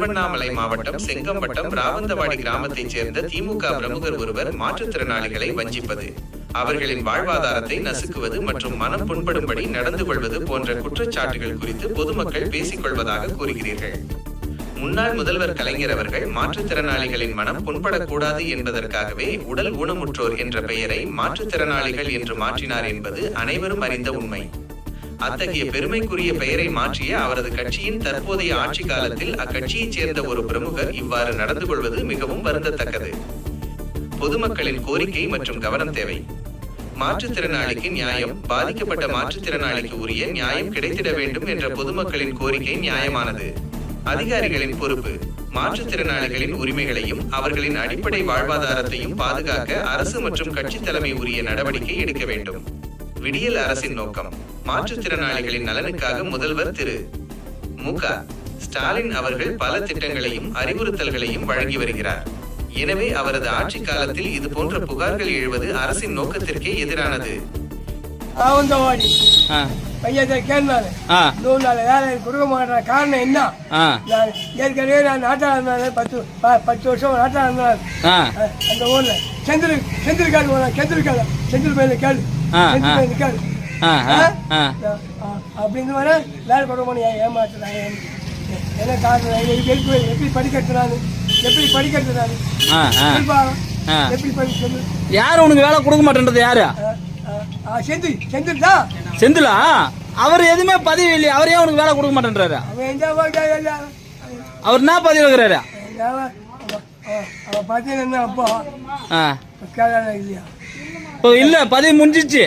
திருவண்ணாமலை மாவட்டம் செங்கம்பட்டம் ராவந்தவாடி கிராமத்தைச் சேர்ந்த திமுக பிரமுகர் ஒருவர் மாற்றுத்திறனாளிகளை வஞ்சிப்பது, அவர்களின் வாழ்வாதாரத்தை நசுக்குவது மற்றும் மனம் புண்படும்படி நடந்து கொள்வது போன்ற குற்றச்சாட்டுகள் குறித்து பொதுமக்கள் பேசிக் கொள்வதாக கூறுகிறீர்கள். முன்னாள் முதல்வர் கலைஞர் அவர்கள் மாற்றுத்திறனாளிகளின் மனம் புண்படக்கூடாது என்பதற்காகவே உடல் ஊனமுற்றோர் என்ற பெயரை மாற்றுத்திறனாளிகள் என்று மாற்றினார் என்பது அனைவரும் அறிந்த உண்மை. அத்தகைய பெருமைக்குரிய பெயரை மாற்றிய அவரது கட்சியின் தற்போதைய ஆட்சி காலத்தில் அக்கட்சியைச் சேர்ந்த ஒரு பிரமுகர் இவ்வாறு நடந்து கொள்வது மிகவும் வருந்தத்தக்கது. பொதுமக்களின் கோரிக்கை மற்றும் கவனம் தேவை. மாற்றுத்திறனாளிக்கு நியாயம், பாதிக்கப்பட்ட மாற்றுத்திறனாளிக்கு உரிய நியாயம் கிடைத்திட வேண்டும் என்ற பொதுமக்களின் கோரிக்கை நியாயமானது. அதிகாரிகளின் பொறுப்பு மாற்றுத்திறனாளிகளின் உரிமைகளையும் அவர்களின் அடிப்படை வாழ்வாதாரத்தையும் பாதுகாக்க அரசு மற்றும் கட்சி தலைமை உரிய நடவடிக்கை எடுக்க வேண்டும். விடியல் அரசின் நோக்கம் மாற்றுத்திறனாளிகளின் நலனுக்காக முதல்வர் திரு மு.க. ஸ்டாலின் அவர்கள் பல திட்டங்களையும் அறிவுறுத்தல்களையும் வழங்கி வருகிறார். எனவே அவரது ஆட்சி காலத்தில் இது போன்ற புகார்கள் எழுவது அரசின் நோக்கத்திற்கே எதிரானது. பையத்தை கேட்டாரு 100 நாள் வேலை கொடுக்க மாட்டேற காரணம் என்ன? ஏற்கனவே நான் நாட்டாள இருந்தாலும் 10 வருஷம் நாட்டாள இருந்தாலும் அந்த ஊர்ல செந்தில் கேளு செந்தில் பையில கேளு கேளு அப்படின்னு வர வேலை கொடுக்க மாட்டேன் ஏமாத்துறாங்க. என்ன காரணம்? எப்படி படிக்கிறது நான் எப்படி படிக்கிறது? யாரு உனக்கு வேலை கொடுக்க மாட்டேன்றது? யாரு? செந்திலா? அவர் எதுவுமே பதவி இல்லையா? அவரே உனக்கு வேலை கொடுக்க மாட்டேன்றாரு. அவர் என்ன பதவி வைக்கிறாரு? இல்ல பதவி முடிஞ்சிச்சு.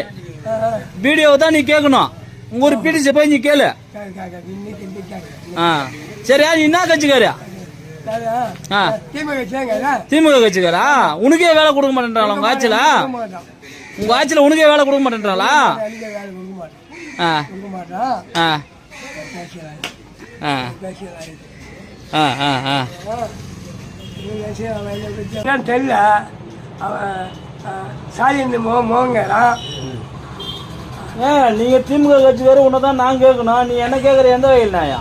வீடியோவை தான் நீ கேட்கணும். உங்க ஒரு பிடிச்ச போய் நீ கேளு. சரியா? நீ என்ன கட்சிக்காரியா? திமுக கட்சிக்காரா? உனக்கே வேலை கொடுக்க மாட்டேன்றாங்களா உங்க ஆட்சியில? உங்க ஆட்சியில உனக்கே வேலை கொடுக்க மாட்டேன்றாளா? தெரியல. நீங்க திமுக கட்சிக்கார உன்னதான் நான் கேட்கணும். நீ என்ன கேட்கற? எந்த வகையில் நாயா?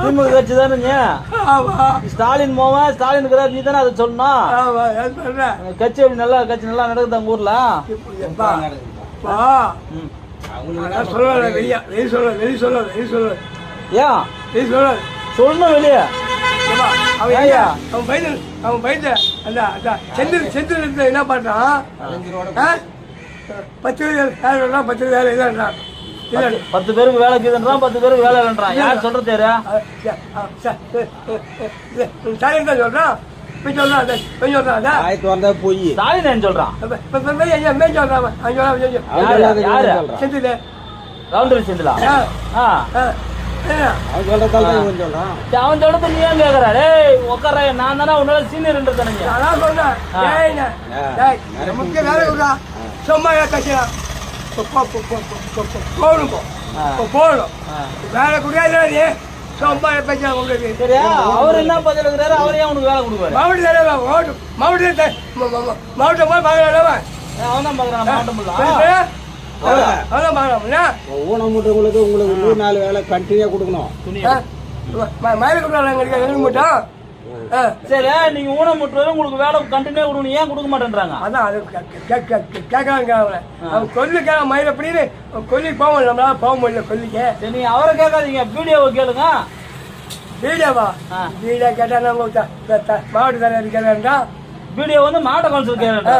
திமுக கட்சி தானே. ஸ்டாலின் மோவன் ஸ்டாலின் நீ தானே அதை சொல்லணும். கட்சி எப்படி நல்லா கட்சி நல்லா நடக்குது உங்க ஊர்ல? சொல்லணும் வெளியே. என்ன பண்றான்? 10 வேலை 10 பேருக்கு வேலை இருக்குதுன்றான், 10 பேருக்கு வேலை இல்லைன்றான். யார் சொல்றது? ஸ்டாலின் தான் சொல்றான். ஸ்டாலின் சொல்றான். செந்திலா? அவன் சொல்றது நீ ஏன் கேக்குற? உட்கார நான் தானே உன்னால சீனியர் முக்கிய வேலை சும்மா கட்சியா போகணும். வேலை கொடுக்காது. அவர் என்ன பதில் இருக்கிறாரு? அவரே உனக்கு வேலை கொடுப்பாரு. மாவட்டம் அவன் தான் பாக்குறான். ஊனமுற்றவங்களுக்கு உங்களுக்கு 104 வேலை கண்டினியூ கொடுக்கணும். மயில கொடுக்கலாம். சரி, நீங்க ஊனமுற்றவங்க உங்களுக்கு வேலை கண்டினியூ கொடுக்கணும். ஏன் கொடுக்க மாட்டேன்றாங்க? அதான் அது கேட்கறாங்க. அவன் கொல்லிக்க மயில அப்படின்னு கொல்லி போவோம். நம்மளால போக முடியல கொல்லிக்க. சரி, நீங்க அவரை கேட்காதீங்க, வீடியோவை கேளுங்க. வீடியோவா? வீடியோ கேட்டா நம்ம மாவட்ட தலைவர் கேட்கறா. வீடியோ வந்து மாவட்ட கவுன்சில் கேட்கறா.